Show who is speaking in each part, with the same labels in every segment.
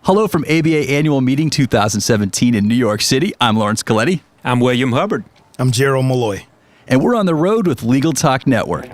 Speaker 1: Hello from ABA Annual Meeting 2017 in New York City. I'm Laurence Colletti.
Speaker 2: I'm William Hubbard.
Speaker 3: I'm Gerald Malloy.
Speaker 1: And we're on the road with Legal Talk Network.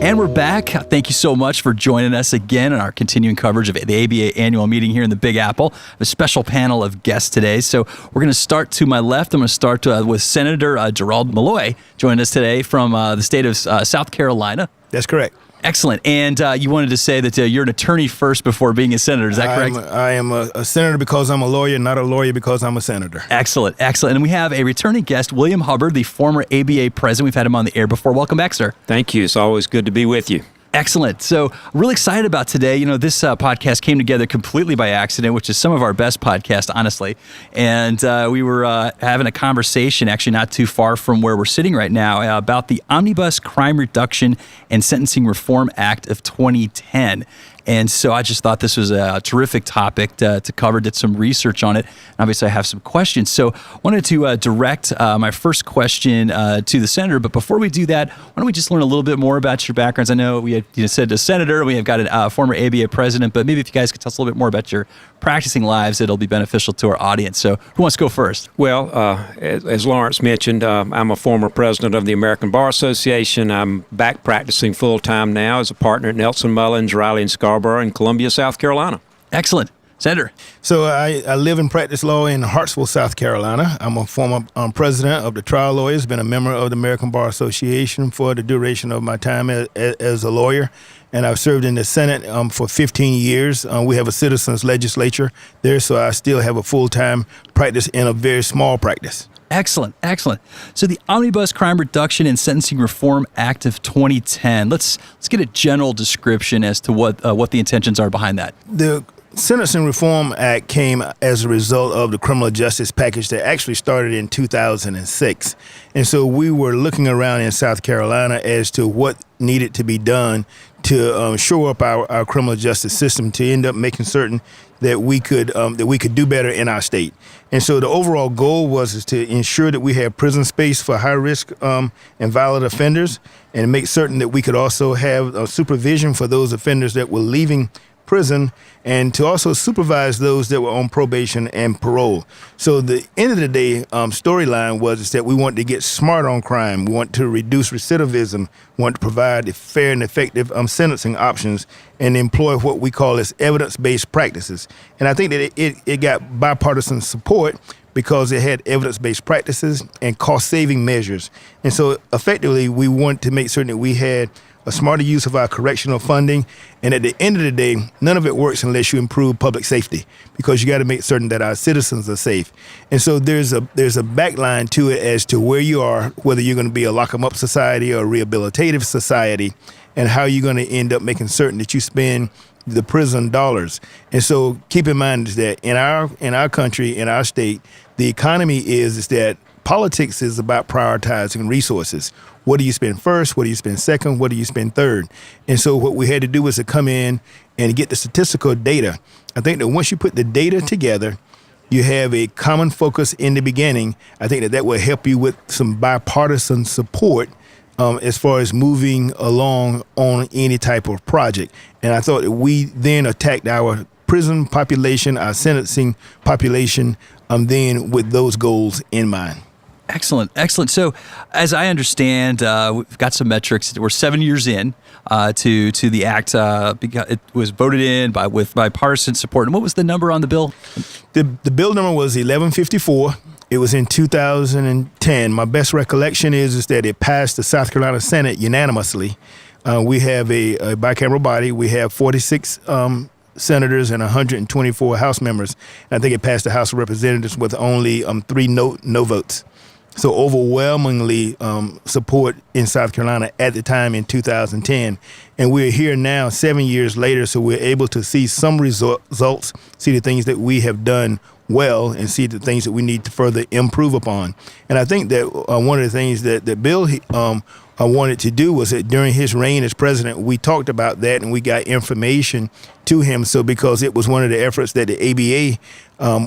Speaker 1: And we're back. Thank you so much for joining us again in our continuing coverage of the ABA annual meeting here in the Big Apple. A special panel of guests today. So we're going to start to my left. I'm going to start with Senator Gerald Malloy joining us today from the state of South Carolina.
Speaker 3: That's correct.
Speaker 1: Excellent. And you wanted to say that you're an attorney first before being a senator. Is that correct?
Speaker 3: I am a senator because I'm a lawyer, not a lawyer because I'm a senator.
Speaker 1: Excellent. Excellent. And we have a returning guest, William Hubbard, the former ABA president. We've had him on the air before. Welcome back, sir.
Speaker 2: Thank you. It's always good to be with you.
Speaker 1: Excellent. So really excited about today. You know, this podcast came together completely by accident, which is some of our best podcasts, honestly. And we were having a conversation, actually not too far from where we're sitting right now, about the Omnibus Crime Reduction and Sentencing Reform Act of 2010. And so I just thought this was a terrific topic to cover, did some research on it. And obviously, I have some questions. So I wanted to direct my first question to the senator. But before we do that, why don't we just learn a little bit more about your backgrounds? I know we had said a senator, we have got a former ABA president, but maybe if you guys could tell us a little bit more about your practicing lives, it'll be beneficial to our audience. So who wants to go first?
Speaker 2: Well, as Laurence mentioned, I'm a former president of the American Bar Association. I'm back practicing full-time now as a partner at Nelson Mullins Riley in Scarborough in Columbia, South Carolina.
Speaker 1: Excellent. Senator.
Speaker 3: So I live and practice law in Hartsville, South Carolina. I'm a former president of the trial lawyers, been a member of the American Bar Association for the duration of my time as a lawyer. And I've served in the Senate for 15 years. We have a citizens legislature there, so I still have a full-time practice in a very small practice.
Speaker 1: Excellent, excellent. So the Omnibus Crime Reduction and Sentencing Reform Act of 2010. Let's get a general description as to what the intentions are behind that.
Speaker 3: The Sentencing Reform Act came as a result of the criminal justice package that actually started in 2006. And so we were looking around in South Carolina as to what needed to be done to shore up our criminal justice system, to end up making certain that we could do better in our state. And so the overall goal was to ensure that we have prison space for high risk and violent offenders, and make certain that we could also have supervision for those offenders that were leaving prison, and to also supervise those that were on probation and parole. So the end of the day storyline was that we wanted to get smart on crime. We want to reduce recidivism. We want to provide fair and effective sentencing options, and employ what we call as evidence-based practices. And I think that it got bipartisan support because it had evidence-based practices and cost-saving measures. And so effectively, we want to make certain that we had a smarter use of our correctional funding. And at the end of the day, none of it works unless you improve public safety, because you got to make certain that our citizens are safe. And so there's a backline to it as to where you are, whether you're going to be a lock 'em up society or a rehabilitative society, and how you're going to end up making certain that you spend the prison dollars. And so keep in mind is that in our country, in our state, the economy is that politics is about prioritizing resources. What do you spend first? What do you spend second? What do you spend third? And so what we had to do was to come in and get the statistical data. I think that once you put the data together, you have a common focus in the beginning. I think that will help you with some bipartisan support as far as moving along on any type of project. And I thought that we then attacked our prison population, our sentencing population, then with those goals in mind.
Speaker 1: Excellent, excellent. So, as I understand, we've got some metrics. We're 7 years in to the act. It was voted in with bipartisan support. And what was the number on the bill?
Speaker 3: The bill number was 1154. It was in 2010. My best recollection is that it passed the South Carolina Senate unanimously. We have a bicameral body. We have 46 senators and 124 House members. And I think it passed the House of Representatives with only 3 no votes. So overwhelmingly support in South Carolina at the time in 2010. And we're here now 7 years later, so we're able to see some results, see the things that we have done well, and see the things that we need to further improve upon. And I think that one of the things that the bill wanted to do was that during his reign as president, we talked about that and we got information to him. So because it was one of the efforts that the ABA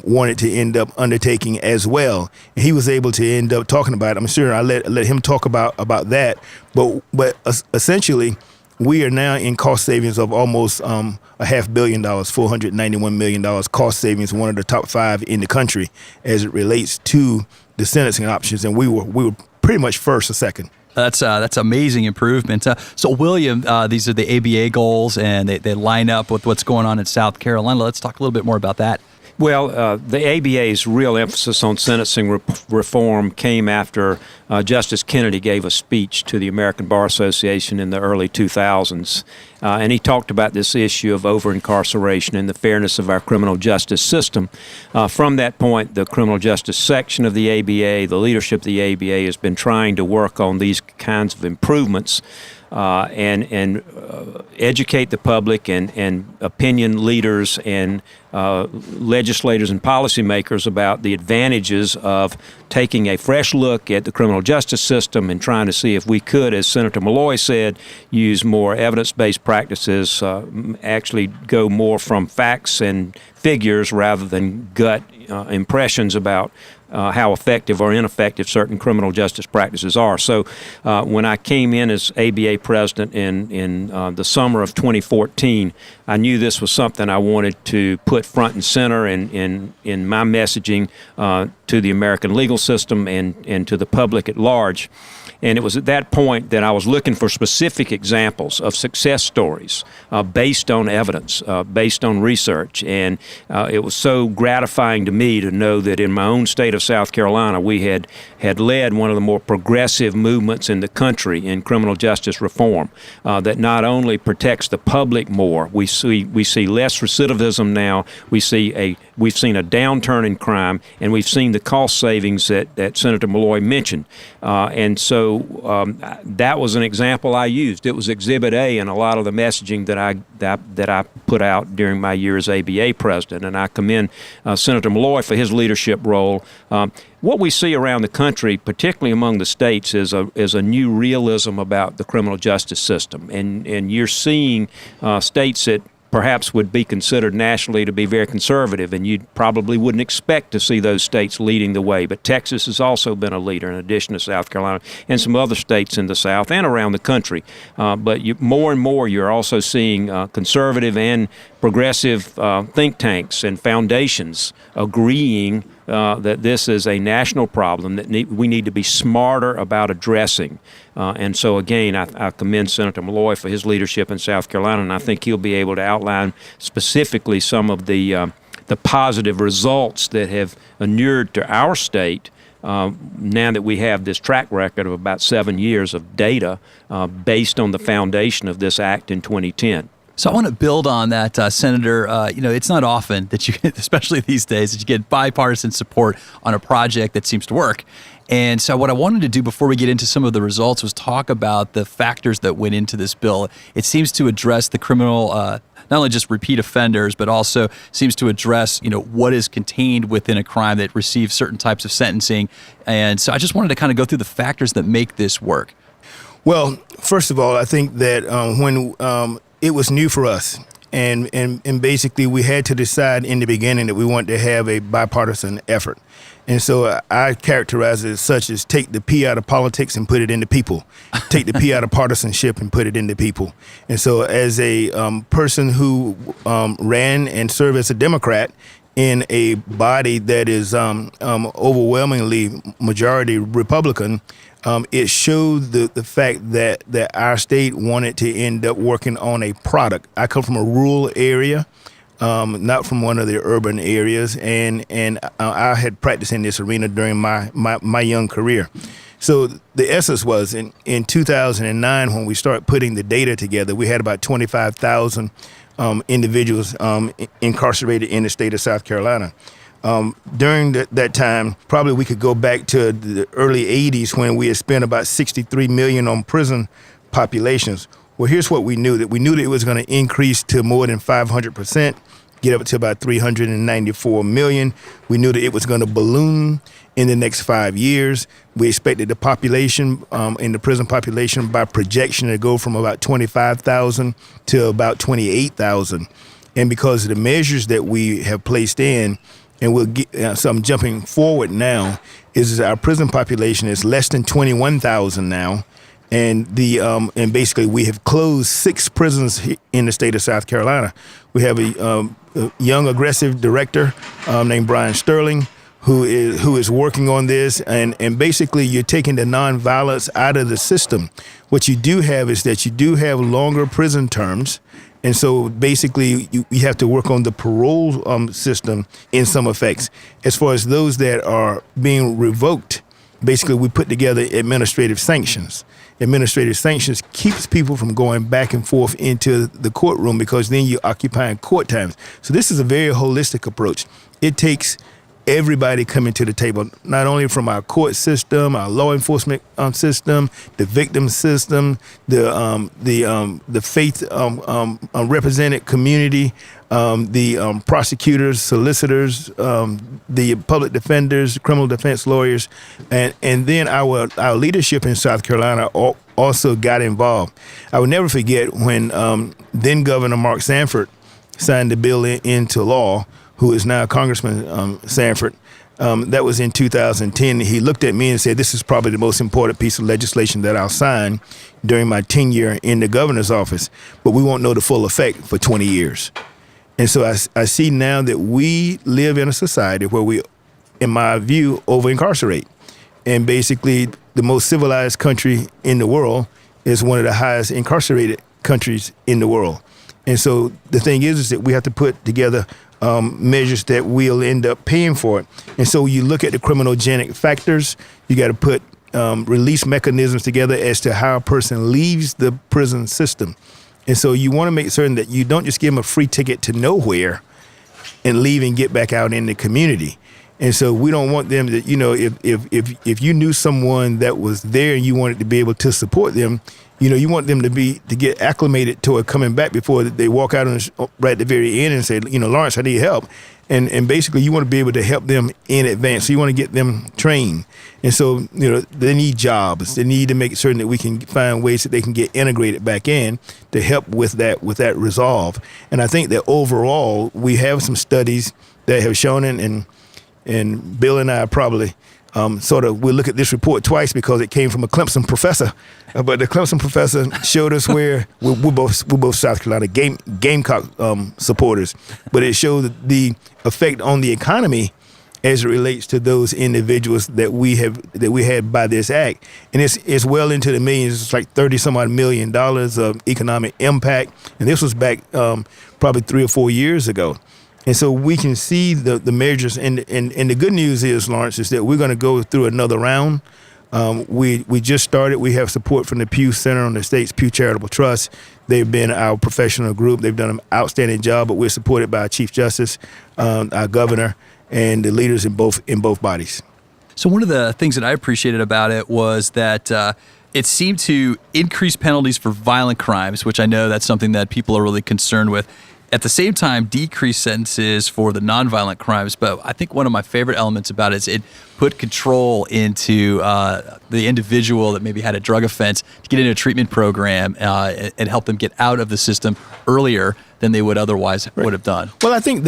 Speaker 3: wanted to end up undertaking as well, and he was able to end up talking about it. I'm sure I let him talk about that. But essentially, we are now in cost savings of almost $500 million, $491 million cost savings, one of the top 5 in the country as it relates to the sentencing options, and we were pretty much first or second.
Speaker 1: That's amazing improvement. So, William, these are the ABA goals, and they line up with what's going on in South Carolina. Let's talk a little bit more about that.
Speaker 2: Well, the ABA's real emphasis on sentencing reform came after Justice Kennedy gave a speech to the American Bar Association in the early 2000s, and he talked about this issue of over-incarceration and the fairness of our criminal justice system. From that point, the criminal justice section of the ABA, the leadership of the ABA, has been trying to work on these kinds of improvements and educate the public and opinion leaders and legislators and policymakers about the advantages of taking a fresh look at the criminal justice system and trying to see if we could, as Senator Malloy said, use more evidence-based practices, actually go more from facts and figures rather than gut impressions about how effective or ineffective certain criminal justice practices are. So when I came in as ABA president in the summer of 2014, I knew this was something I wanted to put front and center in my messaging to the American legal system and to the public at large. And it was at that point that I was looking for specific examples of success stories based on evidence, based on research. And it was so gratifying to me to know that in my own state of South Carolina, we had led one of the more progressive movements in the country in criminal justice reform that not only protects the public more, we see less recidivism now, we've seen a downturn in crime, and we've seen the cost savings that Senator Malloy mentioned. And so that was an example I used. It was Exhibit A in a lot of the messaging that I put out during my year as ABA president, and I commend Senator Malloy for his leadership role. What we see around the country, particularly among the states, is a new realism about the criminal justice system, and you're seeing states that perhaps would be considered nationally to be very conservative, and you probably wouldn't expect to see those states leading the way. But Texas has also been a leader, in addition to South Carolina, and some other states in the South and around the country. But more and more, you're also seeing conservative and progressive think tanks and foundations agreeing that this is a national problem that we need to be smarter about addressing. And so, again, I commend Senator Malloy for his leadership in South Carolina, and I think he'll be able to outline specifically some of the positive results that have inured to our state now that we have this track record of about 7 years of data based on the foundation of this act in 2010.
Speaker 1: So I want to build on that, Senator. It's not often that you get, especially these days, that you get bipartisan support on a project that seems to work. And so what I wanted to do before we get into some of the results was talk about the factors that went into this bill. It seems to address the criminal, not only just repeat offenders, but also seems to address, what is contained within a crime that receives certain types of sentencing. And so I just wanted to kind of go through the factors that make this work.
Speaker 3: Well, first of all, I think that when it was new for us, and basically we had to decide in the beginning that we wanted to have a bipartisan effort. And so I characterize it as such as take the P out of politics and put it into people. Take the P out of partisanship and put it into people. And so as a person who ran and served as a Democrat in a body that is overwhelmingly majority Republican, it showed the fact that our state wanted to end up working on a product. I come from a rural area, not from one of the urban areas, and I had practiced in this arena during my young career. So the essence was in 2009, when we started putting the data together, we had about 25,000 individuals incarcerated in the state of South Carolina. During that time, probably we could go back to the early 80s when we had spent about $63 million on prison populations. Well, here's what we knew, that it was going to increase to more than 500% get up to about 394 million. We knew that it was going to balloon in the next 5 years. We expected the population, in the prison population by projection, to go from about 25,000 to about 28,000. And because of the measures that we have placed in, and we'll get, so I'm jumping forward now, is our prison population is less than 21,000 now. And and basically we have closed 6 prisons in the state of South Carolina. We have a young aggressive director named Brian Sterling, who is working on this, and basically you're taking the nonviolence out of the system. What you do have is that you do have longer prison terms, and so basically you have to work on the parole system in some effects. As far as those that are being revoked, basically we put together administrative sanctions. Administrative sanctions keeps people from going back and forth into the courtroom, because then you're occupying court times. So this is a very holistic approach. It takes everybody coming to the table, not only from our court system, our law enforcement system, the victim system, the faith represented community, the prosecutors, solicitors, the public defenders, criminal defense lawyers, and then our leadership in South Carolina also got involved. I will never forget when then Governor Mark Sanford signed the bill into law, who is now Congressman Sanford. That was in 2010. He looked at me and said, "This is probably the most important piece of legislation that I'll sign during my tenure in the governor's office, but we won't know the full effect for 20 years." And so I see now that we live in a society where we, in my view, over-incarcerate. And basically, the most civilized country in the world is one of the highest incarcerated countries in the world. And so the thing is that we have to put together measures that we'll end up paying for it. And so you look at the criminogenic factors, you got to put release mechanisms together as to how a person leaves the prison system. And so you want to make certain that you don't just give them a free ticket to nowhere and leave and get back out in the community. And so we don't want them to, if you knew someone that was there and you wanted to be able to support them, you want them to get acclimated to it coming back before they walk out right at the very end and say, Laurence, I need help. And basically you want to be able to help them in advance. So you want to get them trained. And so, they need jobs. They need to make certain that we can find ways that they can get integrated back in to help with that resolve. And I think that overall we have some studies that have shown it, and Bill and I probably we'll look at this report twice because it came from a Clemson professor. But the Clemson professor showed us where we're both South Carolina Gamecock supporters. But it showed the effect on the economy as it relates to those individuals that we had by this act, and it's well into the millions. It's like $30-some-odd million of economic impact, and this was back probably 3 or 4 years ago. And so we can see the measures, and the good news is, Laurence, is that we're going to go through another round. We just started. We have support from the Pew Center on the State's Pew Charitable Trust. They've been our professional group. They've done an outstanding job, but we're supported by our Chief Justice, our governor, and the leaders in both bodies.
Speaker 1: So one of the things that I appreciated about it was that it seemed to increase penalties for violent crimes, which I know that's something that people are really concerned with. At the same time, decrease sentences for the nonviolent crimes. But I think one of my favorite elements about it is it put control into the individual that maybe had a drug offense to get into a treatment program and help them get out of the system earlier than they would otherwise would have done.
Speaker 3: Well, I think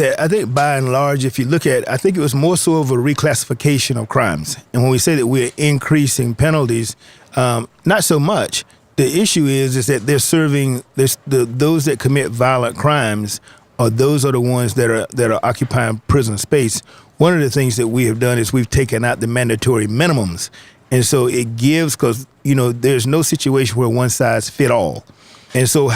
Speaker 3: by and large, if you look at, I think it was more so of a reclassification of crimes. And when we say that we're increasing penalties, not so much. The issue is that they're serving those that commit violent crimes, or those are the ones that are occupying prison space. One of the things that we have done is we've taken out the mandatory minimums, and so it gives, because there's no situation where one size fit all, and so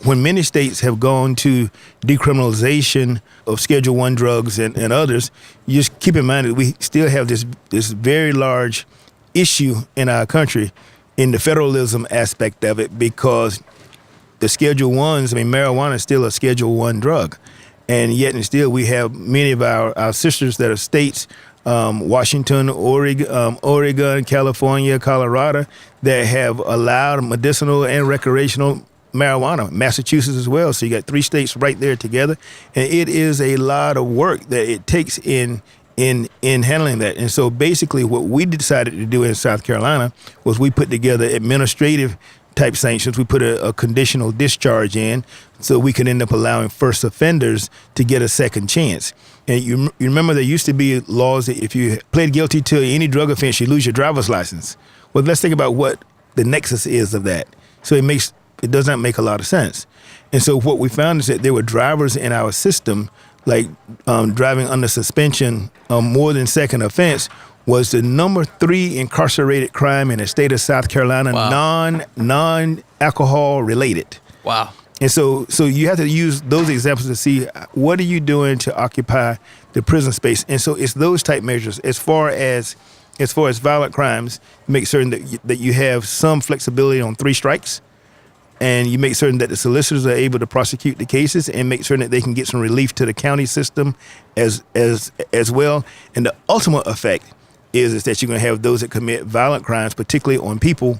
Speaker 3: when many states have gone to decriminalization of Schedule I drugs and others, you just keep in mind that we still have this very large issue in our country in the federalism aspect of it, because the Schedule I's, marijuana is still a Schedule I drug. And yet and still we have many of our sisters that are states, Washington, Oregon, California, Colorado, that have allowed medicinal and recreational marijuana, Massachusetts as well. So you got 3 states right there together, and it is a lot of work that it takes in handling that. And so basically what we decided to do in South Carolina was we put together administrative type sanctions. We put a conditional discharge in so we could end up allowing first offenders to get a second chance. And you remember there used to be laws that if you pled guilty to any drug offense, you lose your driver's license. Well, let's think about what the nexus is of that. So it does not make a lot of sense. And so what we found is that there were drivers in our system, like driving under suspension more than second offense, was the number 3 incarcerated crime in the state of South Carolina,
Speaker 1: Wow.
Speaker 3: non-alcohol related.
Speaker 1: Wow.
Speaker 3: And so you have to use those examples to see what are you doing to occupy the prison space. And so it's those type measures. As far as violent crimes, make certain that you have some flexibility on 3 strikes, and you make certain that the solicitors are able to prosecute the cases, and make certain that they can get some relief to the county system as well. And the ultimate effect is that you're going to have those that commit violent crimes, particularly on people.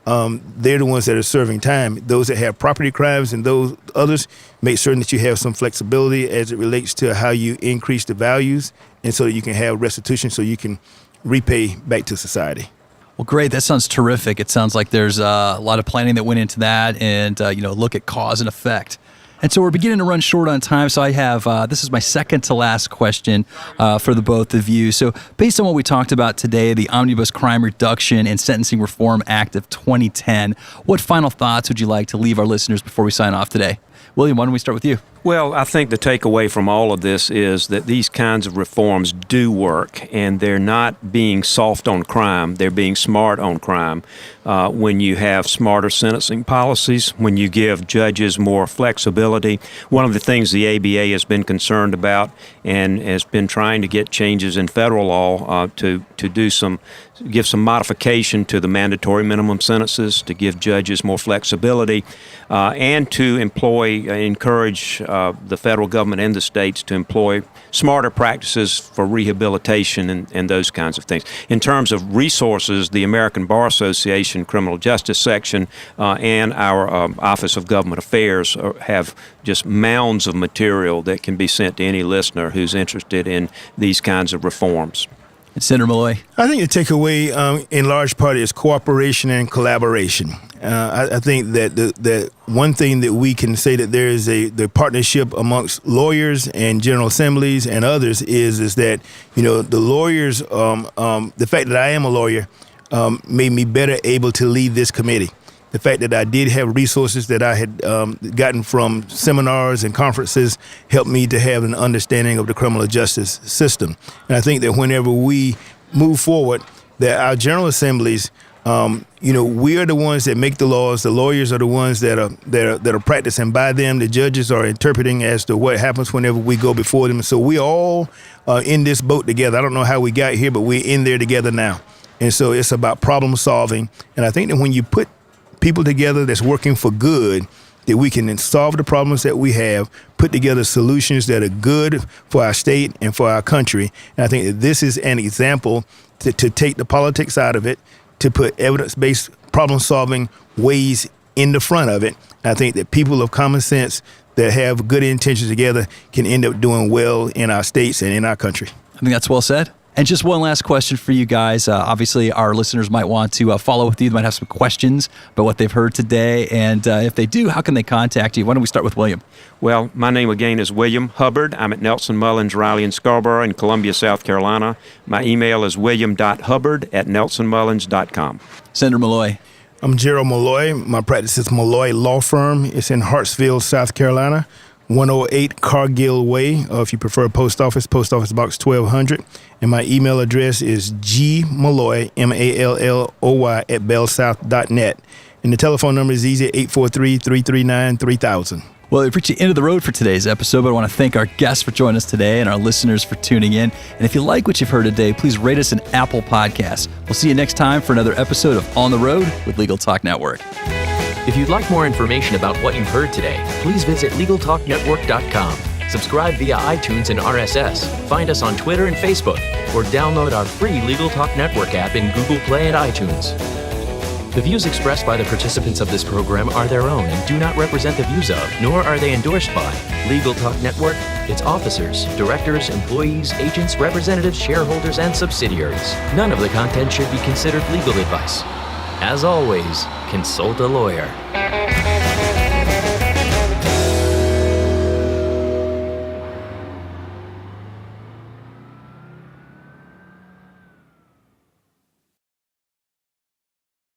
Speaker 3: They're the ones that are serving time. Those that have property crimes and those others, make certain that you have some flexibility as it relates to how you increase the values, and so that you can have restitution so you can repay back to society.
Speaker 1: Well, great. That sounds terrific. It sounds like there's a lot of planning that went into that, and look at cause and effect. And so we're beginning to run short on time, so I have, this is my second to last question for the both of you. So based on what we talked about today, the Omnibus Crime Reduction and Sentencing Reform Act of 2010, what final thoughts would you like to leave our listeners before we sign off today? William, why don't we start with you?
Speaker 2: Well, I think the takeaway from all of this is that these kinds of reforms do work, and they're not being soft on crime. They're being smart on crime. When you have smarter sentencing policies, when you give judges more flexibility. One of the things the ABA has been concerned about and has been trying to get changes in federal law to give some modification to the mandatory minimum sentences, to give judges more flexibility, and to encourage the federal government and the states to employ smarter practices for rehabilitation and those kinds of things. In terms of resources, the American Bar Association Criminal Justice Section and our Office of Government Affairs have just mounds of material that can be sent to any listener who's interested in these kinds of reforms.
Speaker 1: And Senator Malloy?
Speaker 3: I think the takeaway in large part is cooperation and collaboration. I think that one thing that we can say that there is the partnership amongst lawyers and general assemblies and others is that, the lawyers, the fact that I am a lawyer made me better able to lead this committee. The fact that I did have resources that I had gotten from seminars and conferences helped me to have an understanding of the criminal justice system. And I think that whenever we move forward, that our general assemblies, we are the ones that make the laws. The lawyers are the ones that are practicing by them. The judges are interpreting as to what happens whenever we go before them. So we all in this boat together. I don't know how we got here, but we're in there together now. And so it's about problem solving. And I think that when you put people together that's working for good, that we can solve the problems that we have, put together solutions that are good for our state and for our country. And I think that this is an example to take the politics out of it, to put evidence-based problem-solving ways in the front of it. And I think that people of common sense that have good intentions together can end up doing well in our states and in our country.
Speaker 1: I think that's well said. And just one last question for you guys. Obviously, our listeners might want to follow with you. They might have some questions about what they've heard today. And if they do, how can they contact you? Why don't we start with William?
Speaker 2: Well, my name again is William Hubbard. I'm at Nelson Mullins Riley in Scarborough in Columbia, South Carolina. My email is william.hubbard@nelsonmullins.com.
Speaker 1: Senator Malloy.
Speaker 3: I'm Gerald Malloy. My practice is Malloy Law Firm. It's in Hartsville, South Carolina. 108 Cargill Way. If you prefer post office box 1200. And my email address is gmalloy, MALLOY, @bellsouth.net. And the telephone number is easy, 843-339-3000.
Speaker 1: Well, we've reached the end of the road for today's episode, but I want to thank our guests for joining us today and our listeners for tuning in. And if you like what you've heard today, please rate us an Apple Podcast. We'll see you next time for another episode of On the Road with Legal Talk Network.
Speaker 4: If you'd like more information about what you've heard today, please visit LegalTalkNetwork.com. Subscribe via iTunes and RSS. Find us on Twitter and Facebook, or download our free Legal Talk Network app in Google Play and iTunes. The views expressed by the participants of this program are their own and do not represent the views of, nor are they endorsed by, Legal Talk Network, its officers, directors, employees, agents, representatives, shareholders, and subsidiaries. None of the content should be considered legal advice. As always, consult a lawyer.